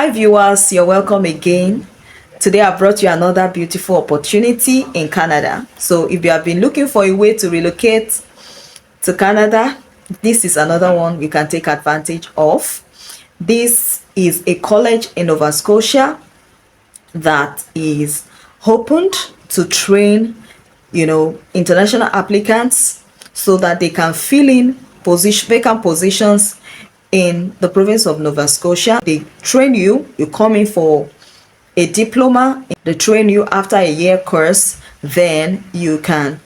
Hi viewers, you're welcome again. Today I brought you another beautiful opportunity in Canada. So if you have been looking for a way to relocate to Canada, this is another one you can take advantage of. This is a college in Nova Scotia that is opened to train, international applicants so that they can fill in vacant positions in the province of Nova Scotia. They train you, you come in for a diploma, they train you after a year course, then you can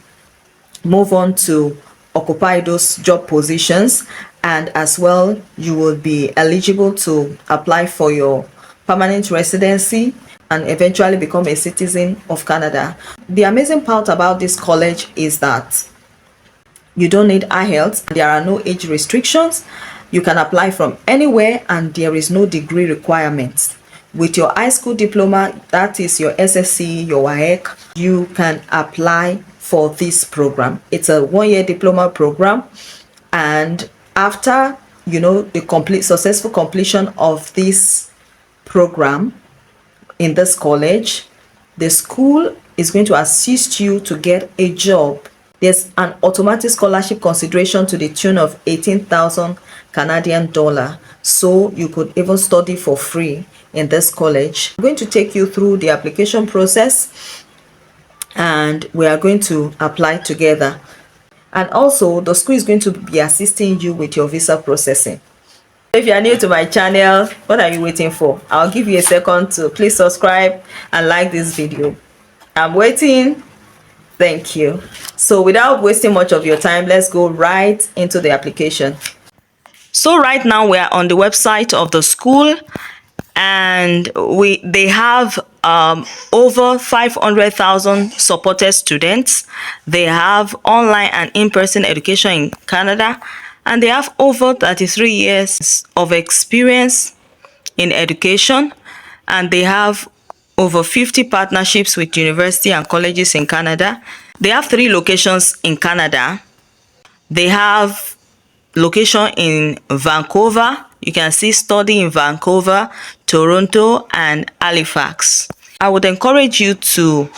move on to occupy those job positions, and as well you will be eligible to apply for your permanent residency and eventually become a citizen of Canada. The amazing part about this college is that you don't need IELTS, there are no age restrictions. You can apply from anywhere and there is no degree requirements. With your high school diploma, that is your SSC, your WAEC, you can apply for this program. It's a one-year diploma program, and after the successful completion of this program in this college, the school is going to assist you to get a job. There's an automatic scholarship consideration to the tune of 18,000 Canadian dollar, so you could even study for free in this college. I'm going to take you through the application process and we are going to apply together. And also the school is going to be assisting you with your visa processing. If you are new to my channel, what are you waiting for? I'll give you a second to please subscribe and like this video. I'm waiting. Thank you. So without wasting much of your time, let's go right into the application. So right now we are on the website of the school, and they have over 500,000 supported students. They have online and in-person education in Canada, and they have over 33 years of experience in education, and they have over 50 partnerships with university and colleges in Canada. They have 3 locations in Canada. They have location in Vancouver. You can see study in Vancouver, Toronto, and Halifax. I would encourage you to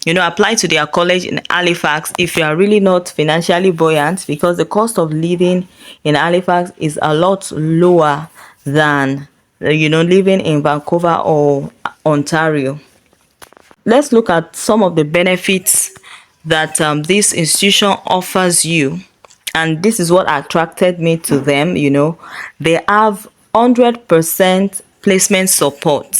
apply to their college in Halifax if you are really not financially buoyant, because the cost of living in Halifax is a lot lower than living in Vancouver or Ontario. Let's look at some of the benefits that this institution offers you. And this is what attracted me to them. They have 100% placement support.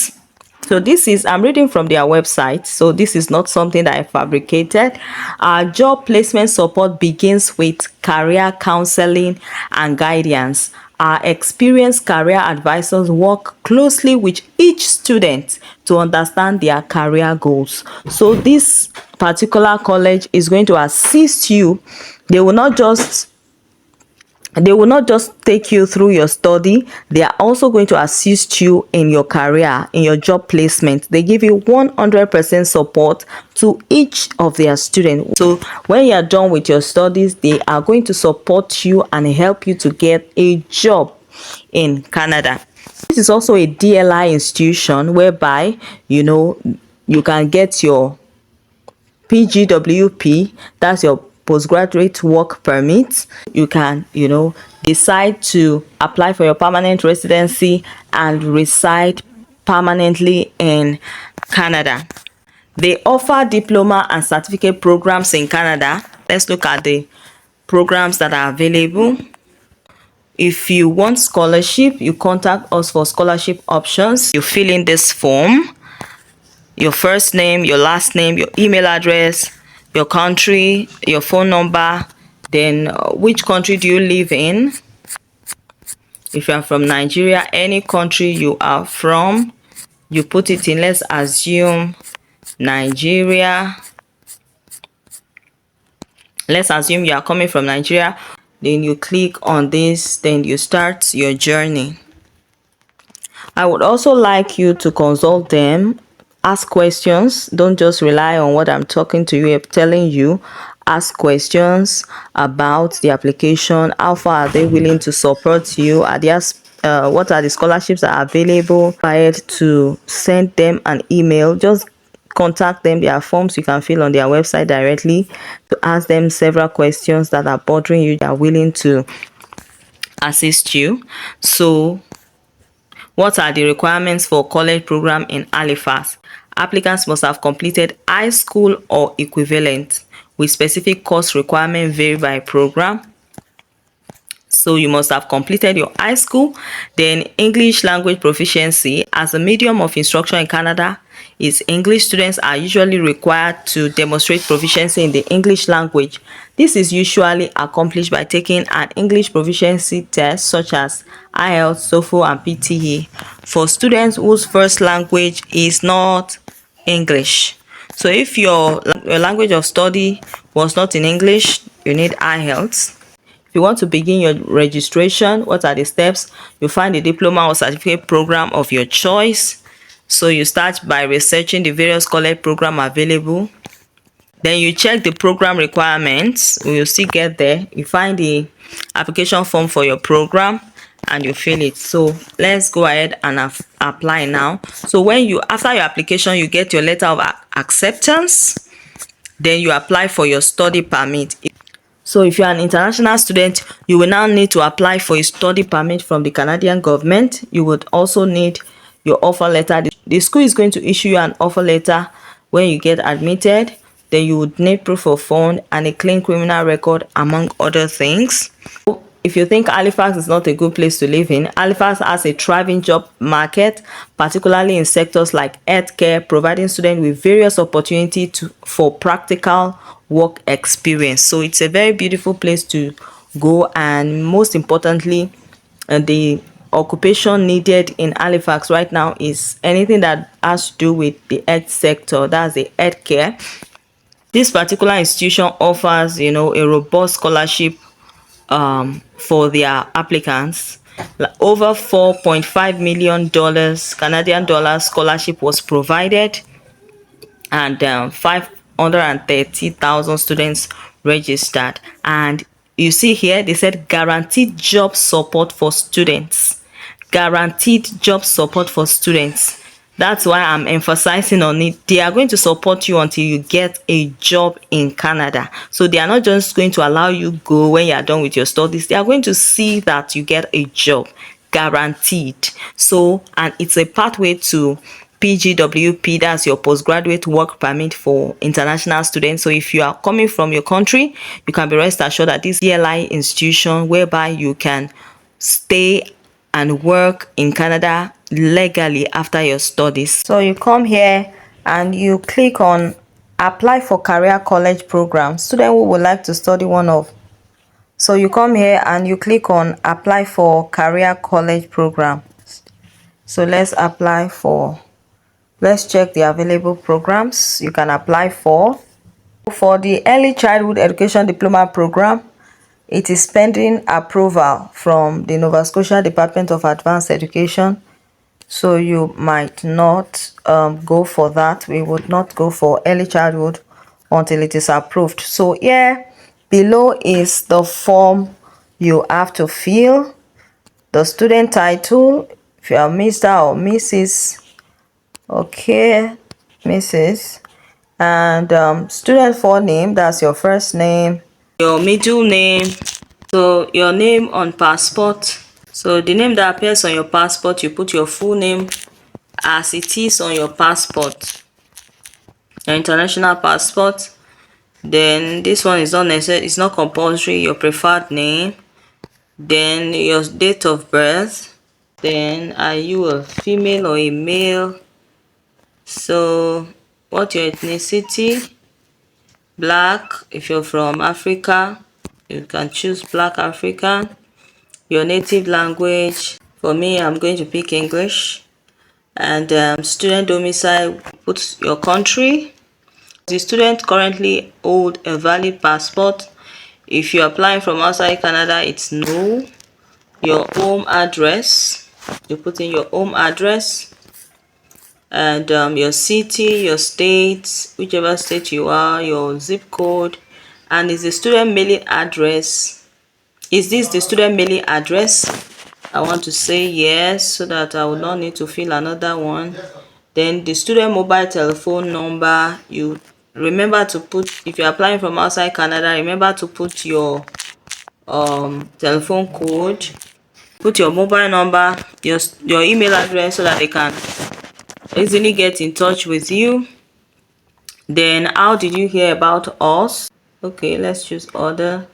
So I'm reading from their website, so this is not something that I fabricated. Our job placement support begins with career counseling and guidance. Our experienced career advisors work closely with each student to understand their career goals. So this particular college is going to assist you. They will not just take you through your study, they are also going to assist you in your career, in your job placement. They give you 100% support to each of their students. So when you are done with your studies, they are going to support you and help you to get a job in Canada. This is also a DLI institution whereby you can get your PGWP, that's your postgraduate work permit. You can decide to apply for your permanent residency and reside permanently in Canada. They offer diploma and certificate programs in Canada. Let's look at the programs that are available. If you want scholarship, you contact us for scholarship options. You fill in this form, your first name, your last name, your email address, your country, your phone number, then which country do you live in. If you are from Nigeria, any country you are from, you put it in. Let's assume Nigeria. Let's assume you are coming from Nigeria. Then you click on this, then you start your journey. I would also like you to consult them. Ask questions. Don't just rely on what I'm telling you. Ask questions about the application. How far are they willing to support you? Are there what are the scholarships that are available. Prior to send them an email, just contact them. There are forms you can fill on their website directly to ask them several questions that are bothering you. They are willing to assist you. So what are the requirements for college program in Halifax? Applicants must have completed high school or equivalent, with specific course requirement vary by program. So you must have completed your high school. Then English language proficiency as a medium of instruction in Canada is English. Students are usually required to demonstrate proficiency in the English language. This is usually accomplished by taking an English proficiency test such as IELTS, TOEFL, and PTE for students whose first language is not English. So if your language of study was not in English, you need IELTS. If you want to begin your registration, what are the steps? You find a diploma or certificate program of your choice. So you start by researching the various college program available. Then you check the program requirements. We will still get there. You find the application form for your program and you fill it. So let's go ahead and apply now. So when you, after your application, you get your letter of acceptance. Then you apply for your study permit. So if you're an international student, you will now need to apply for a study permit from the Canadian government. You would also need your offer letter. The school is going to issue you an offer letter when you get admitted. Then you would need proof of fund and a clean criminal record, among other things. If you think Halifax is not a good place to live in, Halifax has a thriving job market, particularly in sectors like healthcare, providing students with various opportunities for practical work experience. So it's a very beautiful place to go, and most importantly, the occupation needed in Halifax right now is anything that has to do with the health sector. That's the healthcare. This particular institution offers, a robust scholarship for their applicants. Over $4.5 million Canadian dollars scholarship was provided, and 530,000 students registered. And you see here, they said guaranteed job support for students. Guaranteed job support for students. That's why I'm emphasizing on it. They are going to support you until you get a job in Canada. So they are not just going to allow you go when you are done with your studies. They are going to see that you get a job, guaranteed. So, and it's a pathway to PGWP, that's your postgraduate work permit for international students. So if you are coming from your country, you can be rest assured that this ELI institution whereby you can stay and work in Canada legally after your studies. So you come here and you click on apply for career college program. Student who would like to study one of. So you come here and you click on apply for career college program. So let's apply for, let's check the available programs you can apply for. For the early childhood education diploma program, it is pending approval from the Nova Scotia Department of Advanced Education. So you might not go for that. We would not go for early childhood until it is approved. So here below is the form you have to fill. The student title, if you are Mr. or Mrs. Okay, Mrs. And student full name, that's your first name, your middle name, so your name on passport. So the name that appears on your passport, you put your full name as it is on your passport, your international passport. Then this one is not necessary, it's not compulsory, your preferred name, then your date of birth, then are you a female or a male, so what your ethnicity, black. If you're from Africa, you can choose black African. Your native language, for me I'm going to pick English. And student domicile, put your country. The student currently hold a valid passport. If you're applying from outside Canada, it's no. Your home address, you put in your home address, and your city, your state, whichever state you are, your zip code, and is the student mailing address. Is this the student mailing address? I want to say yes so that I will not need to fill another one. Then the student mobile telephone number, you remember to put, if you're applying from outside Canada, remember to put your telephone code, put your mobile number, your email address so that they can easily get in touch with you. Then how did you hear about us? Okay, let's choose other.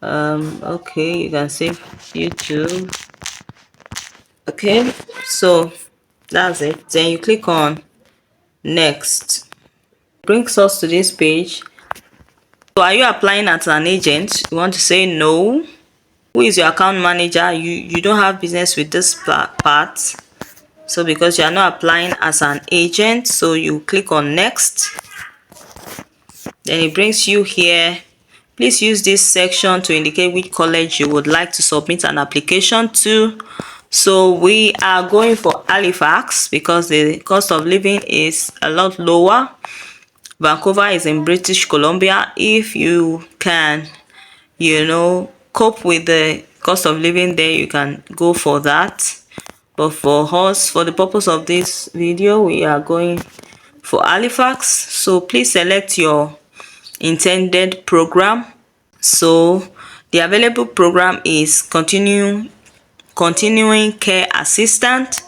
Okay, you can save YouTube. Okay, so that's it. Then you click on next. Brings us to this page. So are you applying as an agent? You want to say no. Who is your account manager? You don't have business with this part. So because you are not applying as an agent, so you click on next. Then it brings you here. Please use this section to indicate which college you would like to submit an application to. So we are going for Halifax because the cost of living is a lot lower. Vancouver is in British Columbia. If you can, cope with the cost of living there, you can go for that. But for us, for the purpose of this video, we are going for Halifax. So please select your intended program. So the available program is continuing care assistant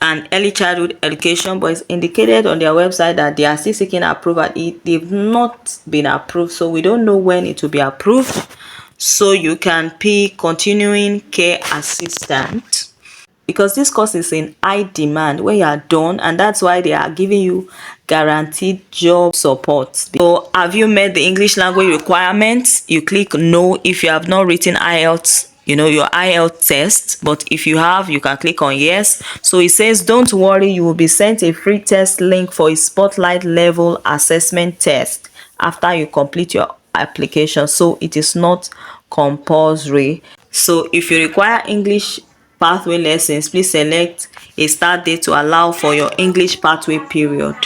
and early childhood education, but it's indicated on their website that they are still seeking approval. They've not been approved, so we don't know when it will be approved. So you can pick continuing care assistant because this course is in high demand when you are done, and that's why they are giving you guaranteed job support. So have you met the English language requirements? You click no if you have not written IELTS, your IELTS test. But if you have, you can click on yes. So it says don't worry, you will be sent a free test link for a spotlight level assessment test after you complete your application. So it is not compulsory. So if you require English pathway lessons, please select a start date to allow for your English pathway period.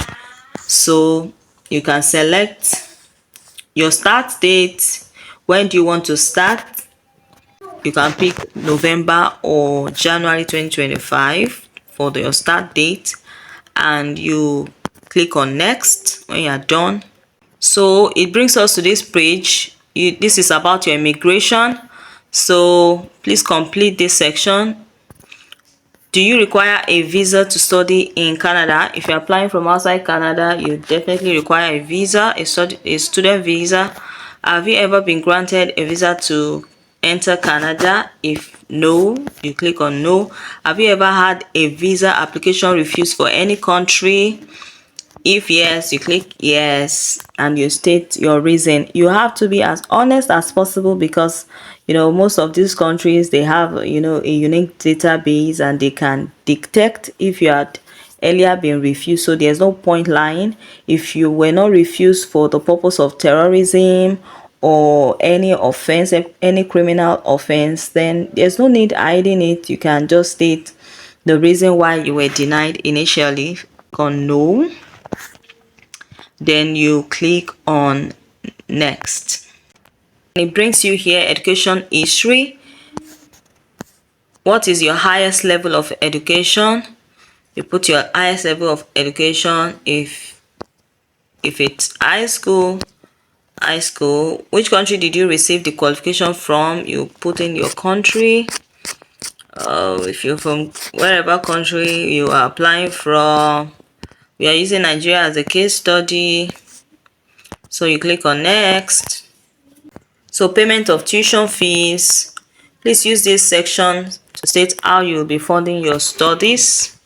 So you can select your start date. When do you want to start? You can pick November or January 2025 for your start date, and you click on next when you are done. So it brings us to this page. This is about your immigration. So please complete this section. Do you require a visa to study in Canada? If you're applying from outside Canada, you definitely require a visa, a student visa. Have you ever been granted a visa to enter Canada? If no, you click on no. Have you ever had a visa application refused for any country? If yes, you click yes and you state your reason. You have to be as honest as possible because most of these countries, they have a unique database and they can detect if you had earlier been refused. So there's no point lying. If you were not refused for the purpose of terrorism or any offense, any criminal offense, then there's no need hiding it. You can just state the reason why you were denied initially. On no. Then you click on next. It brings you here education history. What is your highest level of education? You put your highest level of education. If it's high school. Which country did you receive the qualification from? You put in your country. If you're from wherever country you are applying from, we are using Nigeria as a case study. So you click on next. So payment of tuition fees. Please use this section to state how you will be funding your studies.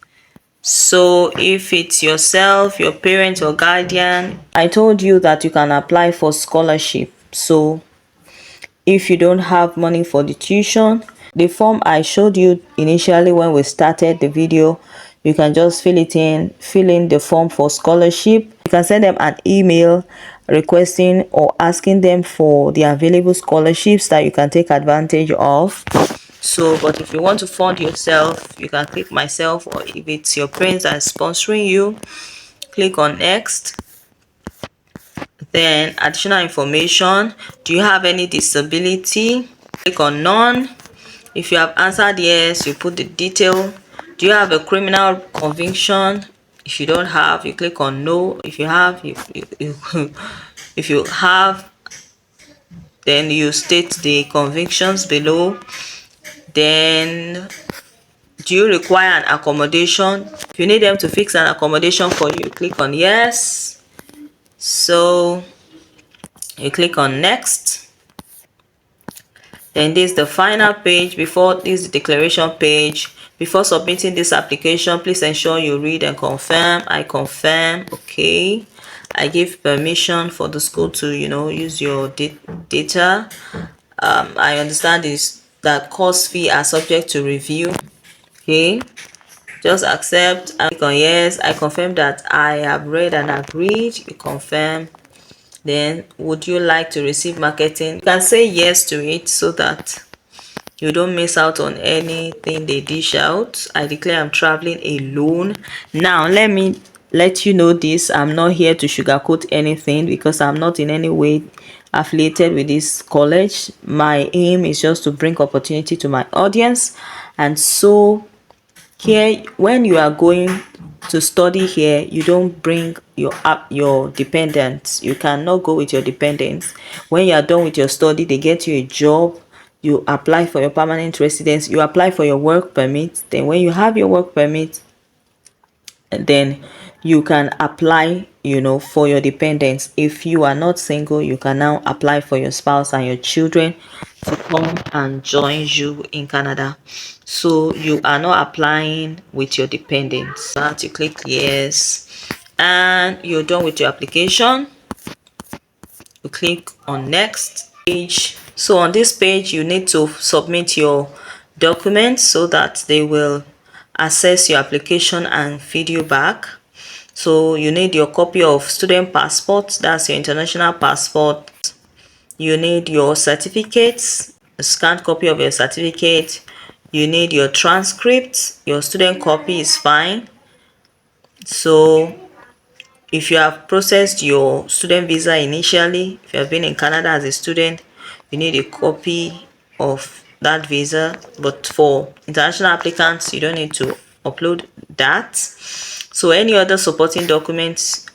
So if it's yourself, your parent or guardian, I told you that you can apply for scholarship. So if you don't have money for the tuition, the form I showed you initially when we started the video, you can just fill in the form for scholarship. You can send them an email requesting or asking them for the available scholarships that you can take advantage of. So but if you want to fund yourself, you can click myself, or if it's your parents that are sponsoring you, click on next. Then additional information. Do you have any disability? Click on none. If you have answered yes, you put the detail. Do you have a criminal conviction? If you don't have, you click on no. If you have, if you have, then you state the convictions below. Then, do you require an accommodation? If you need them to fix an accommodation for you, click on yes. So you click on next. Then this is the final page. Before this declaration page, before submitting this application, please ensure you read and confirm. I confirm. Okay, I give permission for the school to use your data. I understand is that course fee are subject to review. Okay, just accept. I click on yes. I confirm that I have read and agreed. You confirm. Then, would you like to receive marketing? You can say yes to it so that you don't miss out on anything they dish out. I declare I'm traveling alone. Now, let me let you know this. I'm not here to sugarcoat anything because I'm not in any way affiliated with this college. My aim is just to bring opportunity to my audience. And so here, when you are going to study here, you don't bring your dependents. You cannot go with your dependents. When you are done with your study, they get you a job. You apply for your permanent residence. You apply for your work permit. Then when you have your work permit, then you can apply for your dependents. If you are not single, you can now apply for your spouse and your children to come and join you in Canada. So you are not applying with your dependents. So you click yes, and you're done with your application. You click on next page. So on this page, you need to submit your documents so that they will assess your application and feed you back. So you need your copy of student passport, that's your international passport. You need your certificates, a scanned copy of your certificate. You need your transcript. Your student copy is fine. So if you have processed your student visa initially, if you have been in Canada as a student, you need a copy of that visa. But for international applicants, you don't need to upload that. So any other supporting documents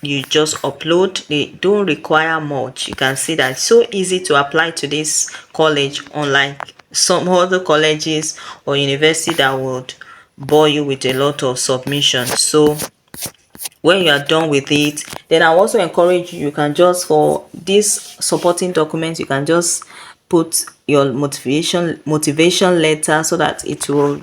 you just upload. They don't require much. You can see that it's so easy to apply to this college, unlike some other colleges or university that would bore you with a lot of submissions. So when you are done with it, then I also encourage you, you can just, for these supporting documents, you can just put your motivation letter so that it will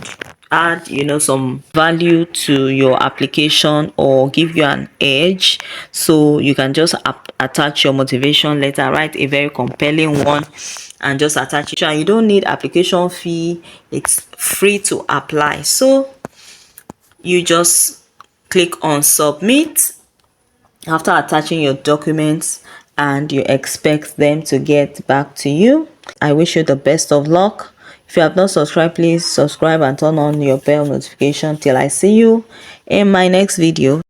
add some value to your application or give you an edge. So you can just attach your motivation letter, write a very compelling one, and just attach it. And you don't need application fee. It's free to apply. So you just click on submit after attaching your documents, and you expect them to get back to you. I wish you the best of luck. If you have not subscribed, please subscribe and turn on your bell notification till I see you in my next video.